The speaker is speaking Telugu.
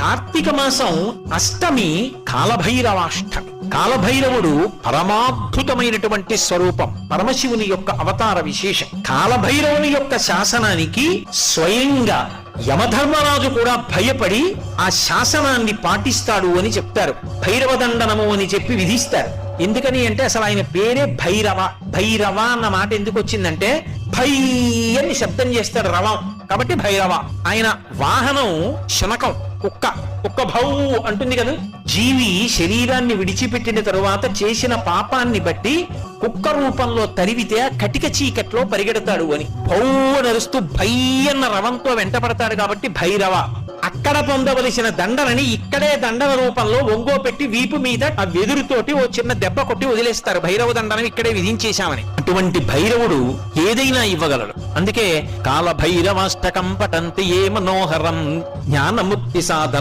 కార్తీక మాసం అష్టమి కాలభైరవాష్టమి. కాలభైరవుడు పరమాద్భుతమైనటువంటి స్వరూపం, పరమశివుని యొక్క అవతార విశేషం. కాలభైరవుని యొక్క శాసనానికి స్వయంగా యమధర్మరాజు కూడా భయపడి ఆ శాసనాన్ని పాటిస్తాడు అని చెప్తారు. భైరవ దండనము అని చెప్పి విధిస్తారు. ఎందుకని అంటే అసలు ఆయన పేరే భైరవ. భైరవ అన్న మాట ఎందుకు వచ్చిందంటే భై అని శబ్దం చేస్తాడు రవం, కాబట్టి భైరవ. ఆయన వాహనం శునకం, కుక్క. కుక్క భౌ అంటుంది కదా. జీవి శరీరాన్ని విడిచిపెట్టిన తరువాత చేసిన పాపాన్ని బట్టి కుక్క రూపంలో తరివితే కటిక చీకట్లో పరిగెడతాడు అని. భౌ నరుస్తూ భై అన్న రవంతో వెంటపడతాడు కాబట్టి భైరవ. అక్కడ పొందవలసిన దండనని ఇక్కడే దండన రూపంలో ఒంగో పెట్టి వీపు మీద ఆ వెదురుతోటి ఓ చిన్న దెబ్బ కొట్టి వదిలేస్తారు. భైరవ దండనం ఇక్కడే విధించేశామని. అటువంటి భైరవుడు ఏదైనా ఇవ్వగలడు. అందుకే కాల భైరవాష్టకం పఠంతి ఏ మనోహరం జ్ఞానముక్తి సాధన